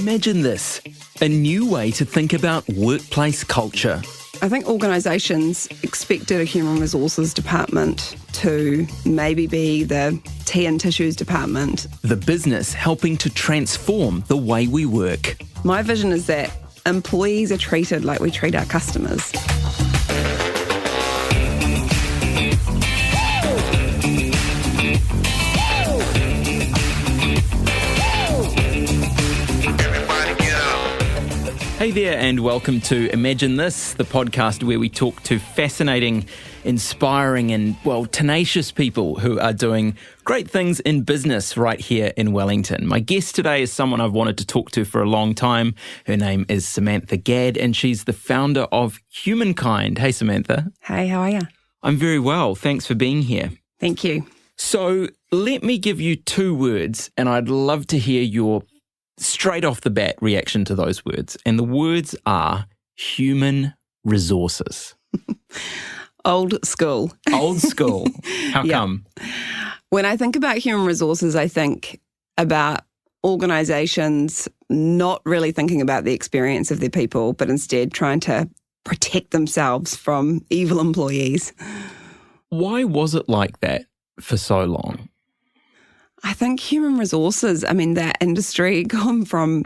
Imagine this, a new way to think about workplace culture. I think organisations expected a human resources department to maybe be the tea and tissues department. The business helping to transform the way we work. My vision is that employees are treated like we treat our customers. Hey there and welcome to Imagine This, the podcast where we talk to fascinating, inspiring and, tenacious people who are doing great things in business right here in Wellington. My guest today is someone I've wanted to talk to for a long time. Her name is Samantha Gadd and she's the founder of Humankind. Hey, Samantha. Hey, how are you? I'm very well. Thanks for being here. Thank you. So let me give you two words and I'd love to hear your straight off the bat reaction to those words. And the words are human resources. Old school. Old school. How come? When I think about human resources, I think about organisations not really thinking about the experience of their people, but instead trying to protect themselves from evil employees. Why was it like that for so long? I think human resources, that industry gone from,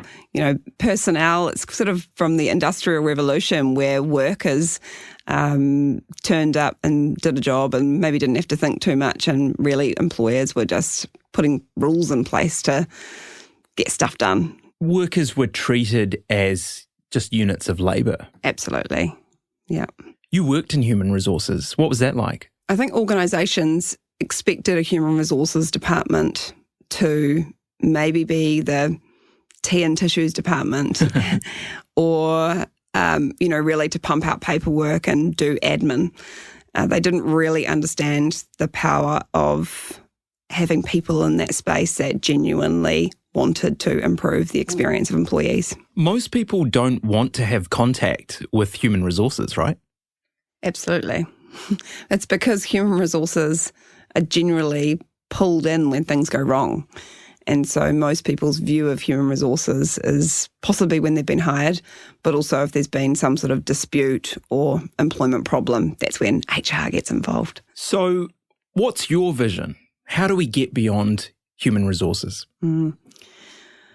personnel, it's sort of from the Industrial Revolution where workers turned up and did a job and maybe didn't have to think too much, and really employers were just putting rules in place to get stuff done. Workers were treated as just units of labour. Absolutely, yeah. You worked in human resources. What was that like? I think organisations expected a human resources department to maybe be the tea and tissues department or, really to pump out paperwork and do admin. They didn't really understand the power of having people in that space that genuinely wanted to improve the experience of employees. Most people don't want to have contact with human resources, right? Absolutely. It's because human resources are generally pulled in when things go wrong. And so most people's view of human resources is possibly when they've been hired, but also if there's been some sort of dispute or employment problem, that's when HR gets involved. So what's your vision? How do we get beyond human resources?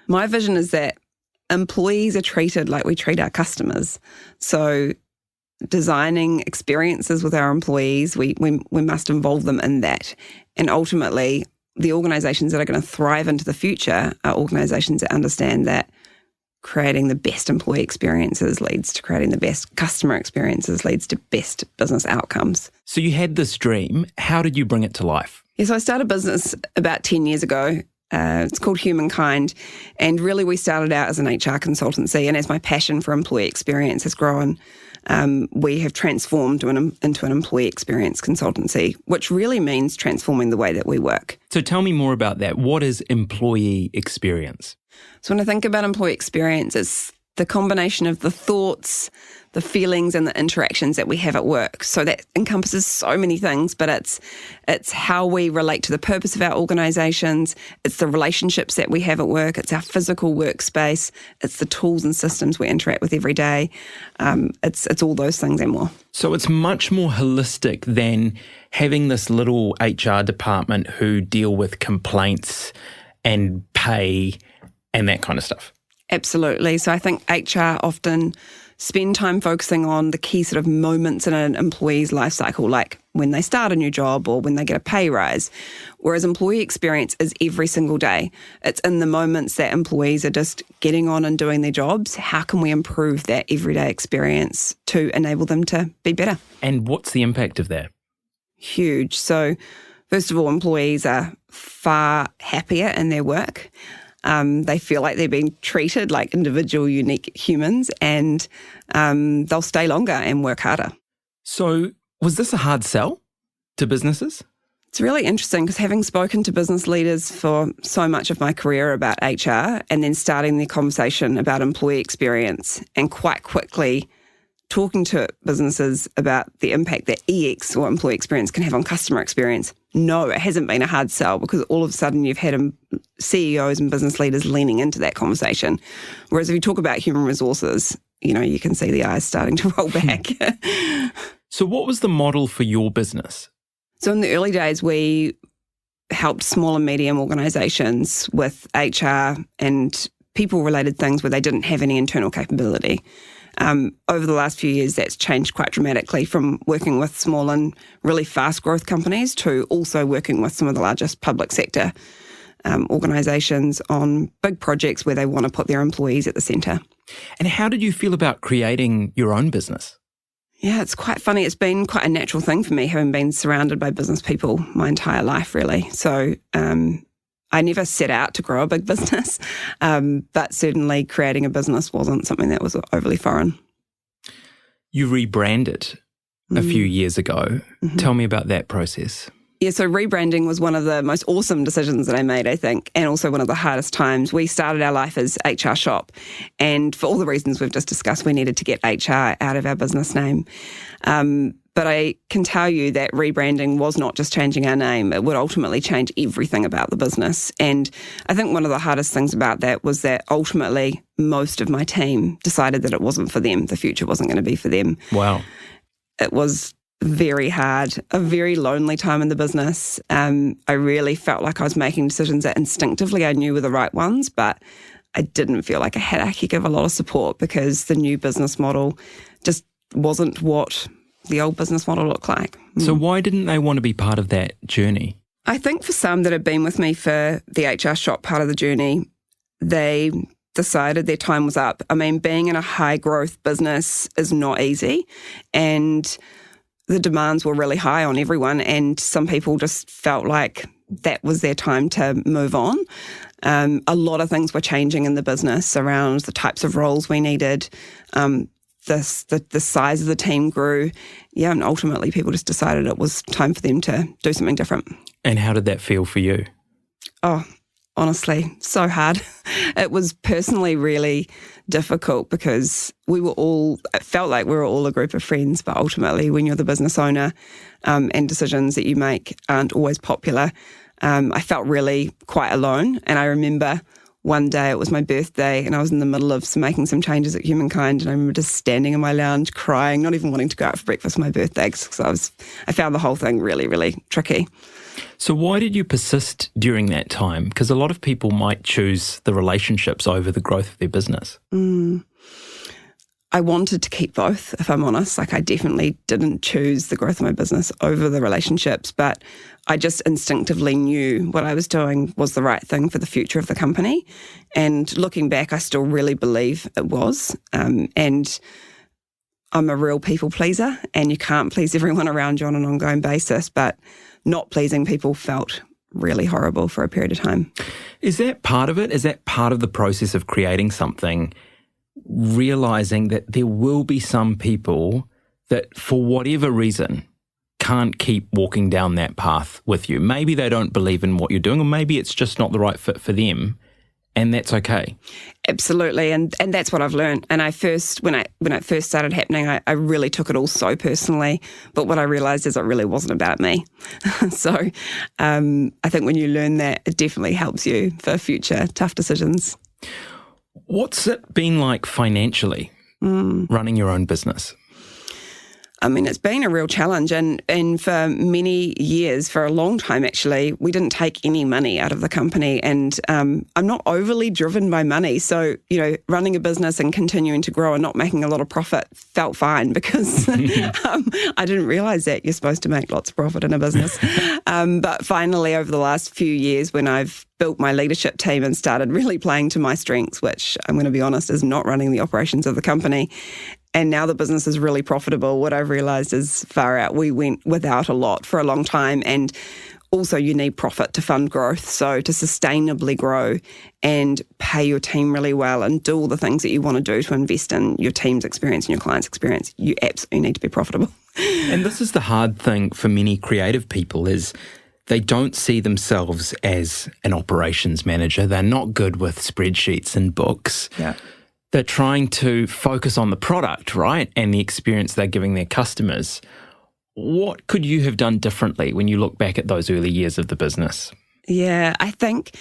My vision is that employees are treated like we treat our customers. So designing experiences with our employees, we must involve them in that. And ultimately, the organisations that are going to thrive into the future are organisations that understand that creating the best employee experiences leads to creating the best customer experiences, leads to best business outcomes. So you had this dream. How did you bring it to life? Yes, I started a business about 10 years ago. It's called Humankind, and really we started out as an HR consultancy, and as my passion for employee experience has grown, we have transformed into an employee experience consultancy, which really means transforming the way that we work. So tell me more about that. What is employee experience? So when I think about employee experience, it's the combination of the thoughts, the feelings and the interactions that we have at work. So that encompasses so many things, but it's how we relate to the purpose of our organisations, it's the relationships that we have at work, it's our physical workspace, it's the tools and systems we interact with every day. It's all those things and more. So it's much more holistic than having this little HR department who deal with complaints and pay and that kind of stuff. Absolutely. So I think HR often spend time focusing on the key sort of moments in an employee's life cycle, like when they start a new job or when they get a pay rise, whereas employee experience is every single day. It's in the moments that employees are just getting on and doing their jobs. How can we improve that everyday experience to enable them to be better? And what's the impact of that? Huge. So first of all, employees are far happier in their work. They feel like they're being treated like individual, unique humans, and they'll stay longer and work harder. So was this a hard sell to businesses? It's really interesting because having spoken to business leaders for so much of my career about HR and then starting the conversation about employee experience and quite quickly talking to businesses about the impact that EX or employee experience can have on customer experience, no, it hasn't been a hard sell because all of a sudden you've had CEOs and business leaders leaning into that conversation. Whereas if you talk about human resources, you can see the eyes starting to roll back. So what was the model for your business? So in the early days, we helped small and medium organisations with HR and people-related things where they didn't have any internal capability. Over the last few years, that's changed quite dramatically from working with small and really fast growth companies to also working with some of the largest public sector organisations on big projects where they want to put their employees at the centre. And how did you feel about creating your own business? Yeah, it's quite funny. It's been quite a natural thing for me, having been surrounded by business people my entire life, really. So I never set out to grow a big business, but certainly creating a business wasn't something that was overly foreign. You rebranded a few years ago. Mm-hmm. Tell me about that process. Yeah, so rebranding was one of the most awesome decisions that I made, I think, and also one of the hardest times. We started our life as HR Shop, and for all the reasons we've just discussed, we needed to get HR out of our business name. But I can tell you that rebranding was not just changing our name. It would ultimately change everything about the business. And I think one of the hardest things about that was that ultimately most of my team decided that it wasn't for them. The future wasn't going to be for them. Wow. It was very hard, a very lonely time in the business. I really felt like I was making decisions that instinctively I knew were the right ones, but I didn't feel like I had a heck of a lot of support because the new business model just wasn't what the old business model looked like. So why didn't they want to be part of that journey? I think for some that had been with me for the HR Shop part of the journey, they decided their time was up. I mean, being in a high growth business is not easy, and the demands were really high on everyone, and some people just felt like that was their time to move on. A lot of things were changing in the business around the types of roles we needed. The size of the team grew. Yeah, and ultimately people just decided it was time for them to do something different. And how did that feel for you? Oh, honestly, so hard. It was personally really difficult because it felt like we were all a group of friends, but ultimately when you're the business owner and decisions that you make aren't always popular, I felt really quite alone. And I remember one day, it was my birthday, and I was in the middle of making some changes at Humankind, and I remember just standing in my lounge crying, not even wanting to go out for breakfast for my birthday, because I found the whole thing really, really tricky. So why did you persist during that time? Because a lot of people might choose the relationships over the growth of their business. I wanted to keep both, if I'm honest. Like, I definitely didn't choose the growth of my business over the relationships, but I just instinctively knew what I was doing was the right thing for the future of the company. And looking back, I still really believe it was. And I'm a real people pleaser, and you can't please everyone around you on an ongoing basis, but not pleasing people felt really horrible for a period of time. Is that part of it? Is that part of the process of creating something, realising that there will be some people that for whatever reason can't keep walking down that path with you? Maybe they don't believe in what you're doing, or maybe it's just not the right fit for them, and that's okay. Absolutely, and that's what I've learned. And when it first started happening, I really took it all so personally. But what I realised is it really wasn't about me. So I think when you learn that, it definitely helps you for future tough decisions. What's it been like financially, running your own business? I mean, it's been a real challenge, and for many years, for a long time actually, we didn't take any money out of the company, and I'm not overly driven by money. So, running a business and continuing to grow and not making a lot of profit felt fine because I didn't realise that you're supposed to make lots of profit in a business. But finally, over the last few years, when I've built my leadership team and started really playing to my strengths, which I'm going to be honest is not running the operations of the company, and now the business is really profitable, what I've realised is far out. We went without a lot for a long time, and also you need profit to fund growth. So to sustainably grow and pay your team really well and do all the things that you want to do to invest in your team's experience and your client's experience, you absolutely need to be profitable. And this is the hard thing for many creative people is they don't see themselves as an operations manager. They're not good with spreadsheets and books. Yeah. They're trying to focus on the product, right? And the experience they're giving their customers. What could you have done differently when you look back at those early years of the business? Yeah, I think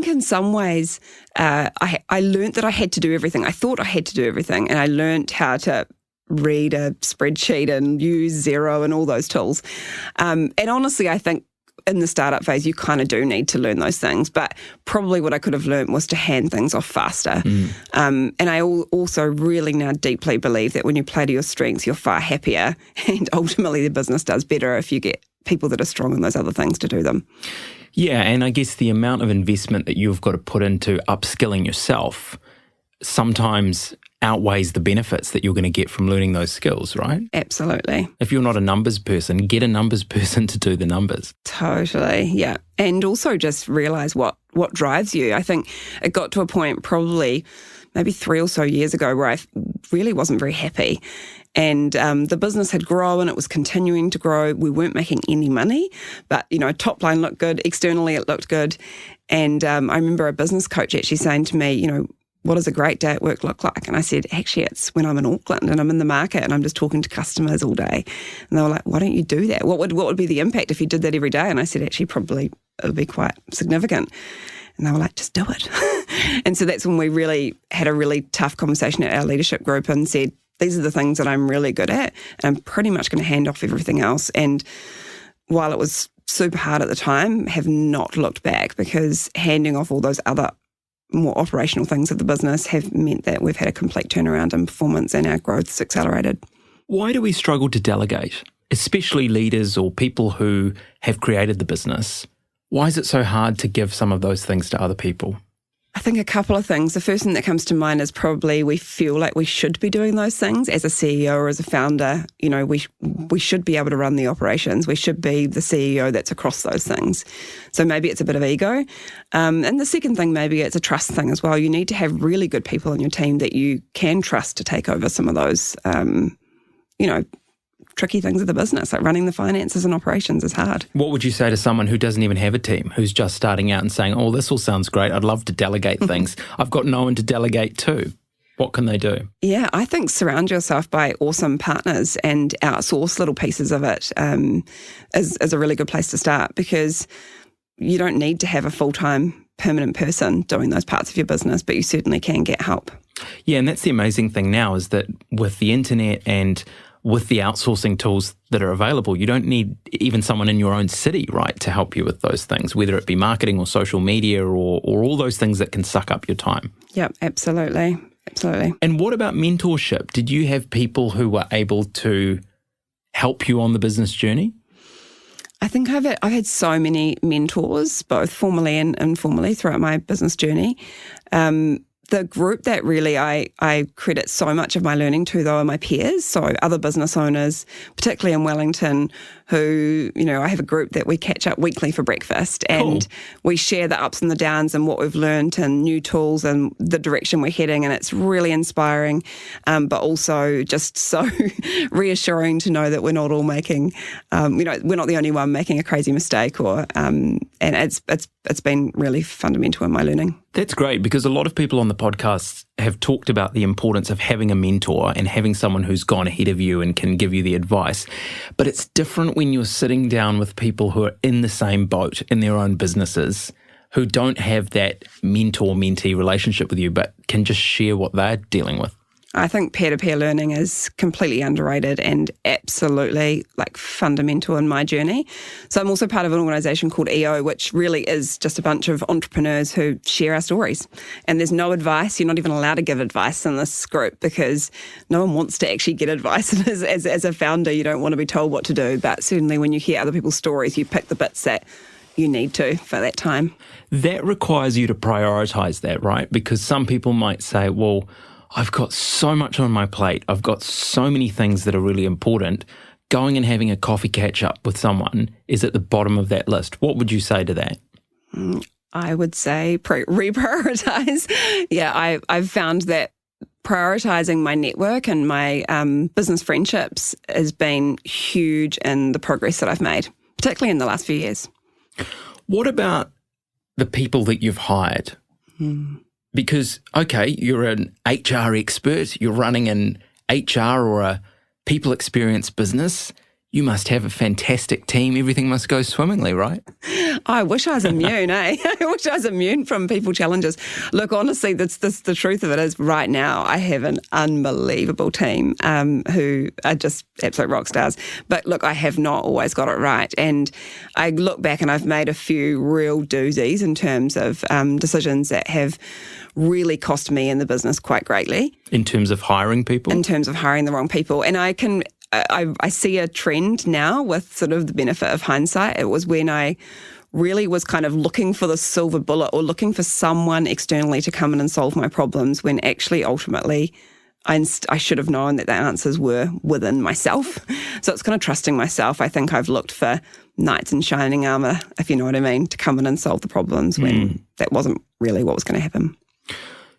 in some ways I learned that I had to do everything. I thought I had to do everything, and I learned how to read a spreadsheet and use Xero and all those tools. And honestly, I think in the startup phase, you kind of do need to learn those things. But probably what I could have learned was to hand things off faster. And I also really now deeply believe that when you play to your strengths, you're far happier. And ultimately, the business does better if you get people that are strong in those other things to do them. Yeah, and I guess the amount of investment that you've got to put into upskilling yourself sometimes outweighs the benefits that you're going to get from learning those skills, right? Absolutely. If you're not a numbers person, get a numbers person to do the numbers. Totally, yeah. And also just realise what drives you. I think it got to a point probably maybe 3 or so years ago where I really wasn't very happy. And the business had grown, it was continuing to grow. We weren't making any money, but, top line looked good. Externally, it looked good. And I remember a business coach actually saying to me, what does a great day at work look like? And I said, actually, it's when I'm in Auckland and I'm in the market and I'm just talking to customers all day. And they were like, why don't you do that? What would be the impact if you did that every day? And I said, actually, probably it would be quite significant. And they were like, just do it. And so that's when we really had a really tough conversation at our leadership group and said, these are the things that I'm really good at, and I'm pretty much going to hand off everything else. And while it was super hard at the time, have not looked back, because handing off all those other more operational things of the business have meant that we've had a complete turnaround in performance and our growth's accelerated. Why do we struggle to delegate, especially leaders or people who have created the business? Why is it so hard to give some of those things to other people? I think a couple of things. The first thing that comes to mind is probably we feel like we should be doing those things as a CEO or as a founder. We should be able to run the operations. We should be the CEO that's across those things. So maybe it's a bit of ego. And the second thing, maybe it's a trust thing as well. You need to have really good people in your team that you can trust to take over some of those, tricky things of the business, like running the finances and operations is hard. What would you say to someone who doesn't even have a team, who's just starting out and saying, oh, this all sounds great, I'd love to delegate things. I've got no one to delegate to. What can they do? Yeah, I think surround yourself by awesome partners and outsource little pieces of it is a really good place to start, because you don't need to have a full-time permanent person doing those parts of your business, but you certainly can get help. Yeah, and that's the amazing thing now, is that with the internet and with the outsourcing tools that are available, you don't need even someone in your own city, right, to help you with those things, whether it be marketing or social media or all those things that can suck up your time. Yep, absolutely. Absolutely. And what about mentorship? Did you have people who were able to help you on the business journey? I think I've had so many mentors, both formally and informally, throughout my business journey. The group that really I credit so much of my learning to, though, are my peers, so other business owners, particularly in Wellington, who, I have a group that we catch up weekly for breakfast, and we share the ups and the downs and what we've learned and new tools and the direction we're heading, and it's really inspiring, but also just so reassuring to know that we're not all making, we're not the only one making a crazy mistake, and it's been really fundamental in my learning. That's great, because a lot of people on the podcast have talked about the importance of having a mentor and having someone who's gone ahead of you and can give you the advice. But it's different when you're sitting down with people who are in the same boat in their own businesses, who don't have that mentor-mentee relationship with you, but can just share what they're dealing with. I think peer-to-peer learning is completely underrated and absolutely fundamental in my journey. So I'm also part of an organisation called EO, which really is just a bunch of entrepreneurs who share our stories. And there's no advice. You're not even allowed to give advice in this group, because no one wants to actually get advice. And as a founder, you don't want to be told what to do. But certainly when you hear other people's stories, you pick the bits that you need to for that time. That requires you to prioritise that, right? Because some people might say, well, I've got so much on my plate. I've got so many things that are really important. Going and having a coffee catch up with someone is at the bottom of that list. What would you say to that? I would say reprioritize. Yeah, I've found that prioritizing my network and my business friendships has been huge in the progress that I've made, particularly in the last few years. What about the people that you've hired? Because, okay, you're an HR expert, you're running an HR or a people experience business. You must have a fantastic team. Everything must go swimmingly, right? I wish I was immune, eh? I wish I was immune from people challenges. Look, honestly, that's the truth of it is right now I have an unbelievable team who are just absolute rock stars. But look, I have not always got it right. And I look back and I've made a few real doozies in terms of decisions that have really cost me in the business quite greatly. In terms of hiring people? In terms of hiring the wrong people. And I see a trend now with sort of the benefit of hindsight. It was when I really was kind of looking for the silver bullet or looking for someone externally to come in and solve my problems when actually ultimately I should have known that the answers were within myself. So it's kind of trusting myself. I think I've looked for knights in shining armour, if you know what I mean, to come in and solve the problems when that wasn't really what was going to happen.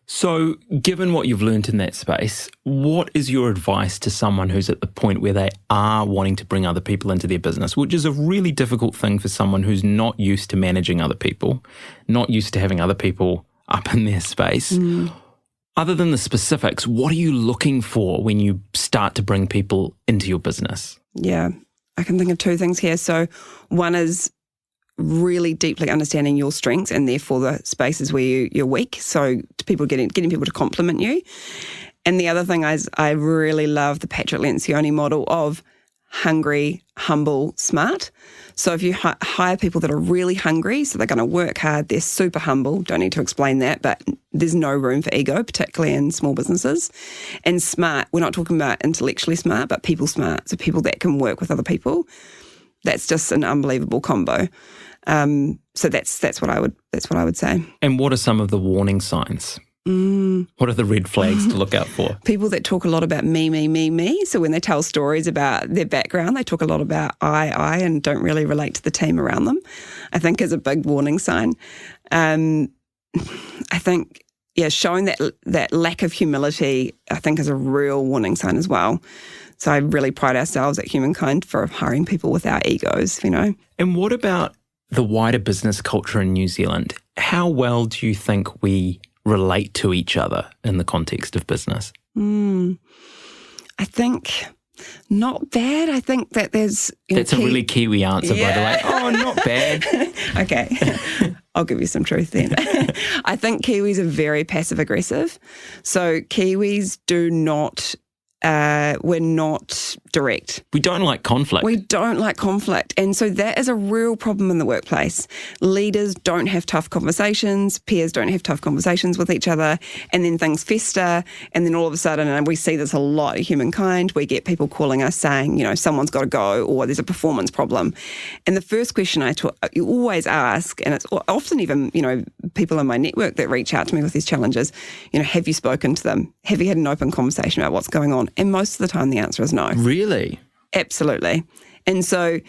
So given what you've learned in that space, what is your advice to someone who's at the point where they are wanting to bring other people into their business, which is a really difficult thing for someone who's not used to managing other people, not used to having other people up in their space? Other than the specifics, what are you looking for when you start to bring people into your business? Yeah, I can think of two things here. So one is really deeply understanding your strengths and therefore the spaces where you're weak. So to people getting people to compliment you. And the other thing is I really love the Patrick Lencioni model of hungry, humble, smart. So if you hire people that are really hungry, so they're going to work hard, they're super humble, don't need to explain that, but there's no room for ego, particularly in small businesses. And smart, we're not talking about intellectually smart, but people smart, so people that can work with other people. That's just an unbelievable combo. So that's what I would say. And what are some of the warning signs? What are the red flags to look out for? People that talk a lot about me. So when they tell stories about their background, they talk a lot about I, and don't really relate to the team around them, I think is a big warning sign. I think, showing that lack of humility, I think is a real warning sign as well. So I really pride ourselves at Humankind for hiring people without egos, you know. And what about the wider business culture in New Zealand? How well do you think we relate to each other in the context of business? I think not bad. I think that there's... That's a really Kiwi answer, by the way. Oh, not bad. Okay. I'll give you some truth then. I think Kiwis are very passive-aggressive. So Kiwis do not... we're not direct. We don't like conflict. We don't like conflict. And so that is a real problem in the workplace. Leaders don't have tough conversations. Peers don't have tough conversations with each other. And then things fester. And then all of a sudden, and we see this a lot at Humankind, we get people calling us saying, someone's got to go or there's a performance problem. And the first question you always ask, and it's often even, people in my network that reach out to me with these challenges, have you spoken to them? Have you had an open conversation about what's going on? And most of the time the answer is no. Really? Absolutely. And so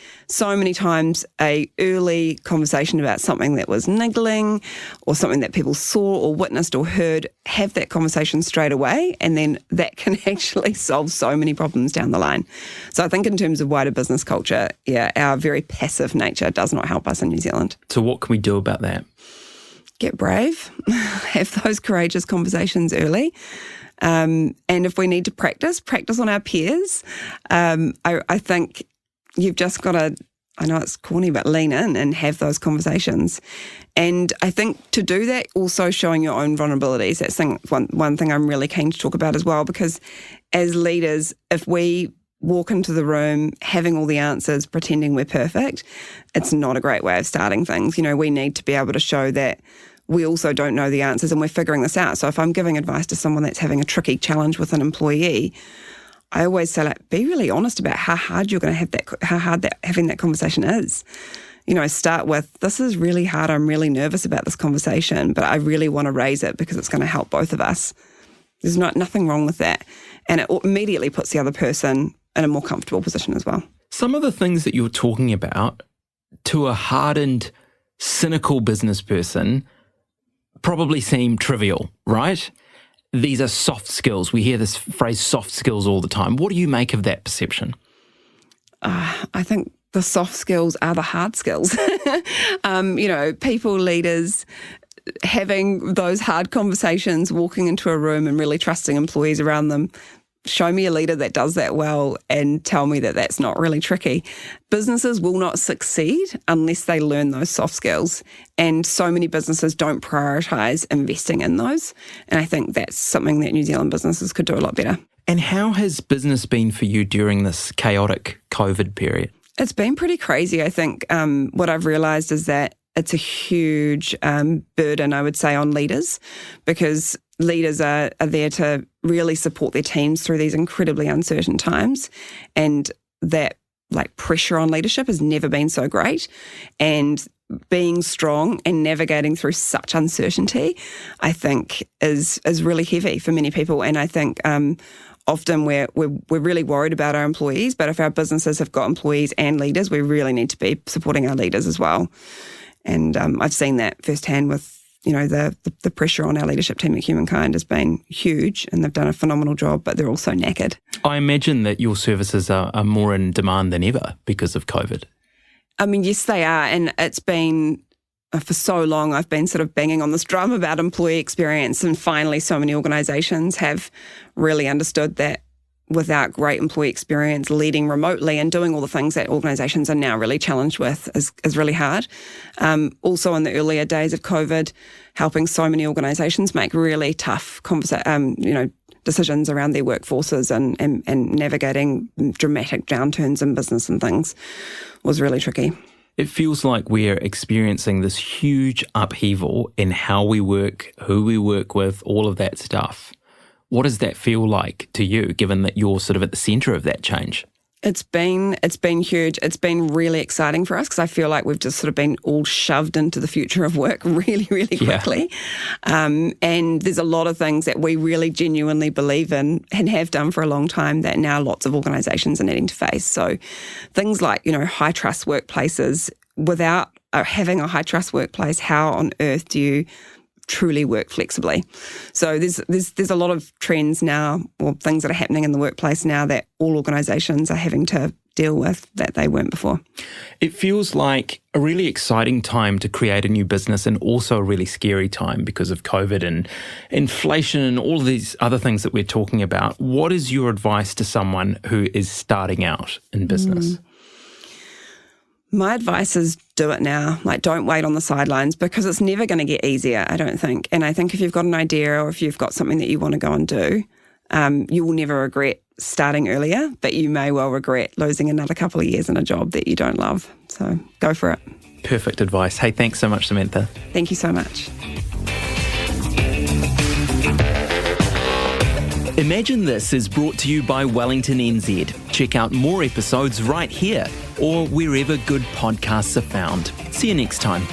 many times a early conversation about something that was niggling or something that people saw or witnessed or heard, have that conversation straight away, and then that can actually solve so many problems down the line. So I think in terms of wider business culture, our very passive nature does not help us in New Zealand. So what can we do about that? Get brave, have those courageous conversations early. And if we need to practice on our peers. I think you've just got to, I know it's corny, but lean in and have those conversations. And I think to do that, also showing your own vulnerabilities. That's one thing I'm really keen to talk about as well, because as leaders, if we walk into the room having all the answers, pretending we're perfect, it's not a great way of starting things. We need to be able to show that we also don't know the answers and we're figuring this out. So if I'm giving advice to someone that's having a tricky challenge with an employee, I always say, be really honest about how hard you're going to have having that conversation is. Start with, this is really hard. I'm really nervous about this conversation, but I really want to raise it because it's going to help both of us. There's nothing wrong with that. And it immediately puts the other person in a more comfortable position as well. Some of the things that you're talking about, to a hardened, cynical business person, probably seem trivial, right? These are soft skills. We hear this phrase soft skills all the time. What do you make of that perception? I think the soft skills are the hard skills. People, leaders, having those hard conversations, walking into a room and really trusting employees around them. Show me a leader that does that well and tell me that that's not really tricky. Businesses will not succeed unless they learn those soft skills. And so many businesses don't prioritise investing in those. And I think that's something that New Zealand businesses could do a lot better. And how has business been for you during this chaotic COVID period? It's been pretty crazy. I think what I've realised is that it's a huge burden, I would say, on leaders, because leaders are there to really support their teams through these incredibly uncertain times. And that pressure on leadership has never been so great. And being strong and navigating through such uncertainty, I think, is really heavy for many people. And I think often we're really worried about our employees, but if our businesses have got employees and leaders, we really need to be supporting our leaders as well. And I've seen that firsthand with, the pressure on our leadership team at Humankind has been huge, and they've done a phenomenal job, but they're also knackered. I imagine that your services are more in demand than ever because of COVID. I mean, yes, they are. And it's been, for so long, I've been sort of banging on this drum about employee experience. And finally, so many organisations have really understood that without great employee experience, leading remotely and doing all the things that organisations are now really challenged with is really hard. Also, in the earlier days of COVID, helping so many organisations make really tough decisions around their workforces and navigating dramatic downturns in business and things was really tricky. It feels like we're experiencing this huge upheaval in how we work, who we work with, all of that stuff. What does that feel like to you, given that you're sort of at the centre of that change? It's been huge. It's been really exciting for us because I feel like we've just sort of been all shoved into the future of work really, really quickly. Yeah. And there's a lot of things that we really genuinely believe in and have done for a long time that now lots of organisations are needing to face. So things like, high trust workplaces. Without having a high trust workplace, how on earth do you truly work flexibly? So there's a lot of trends now, or things that are happening in the workplace now that all organisations are having to deal with that they weren't before. It feels like a really exciting time to create a new business and also a really scary time because of COVID and inflation and all of these other things that we're talking about. What is your advice to someone who is starting out in business? My advice is do it now. Don't wait on the sidelines because it's never going to get easier, I don't think. And I think if you've got an idea or if you've got something that you want to go and do, you will never regret starting earlier, but you may well regret losing another couple of years in a job that you don't love. So go for it. Perfect advice. Hey, thanks so much, Samantha. Thank you so much. Imagine This is brought to you by Wellington NZ. Check out more episodes right here or wherever good podcasts are found. See you next time.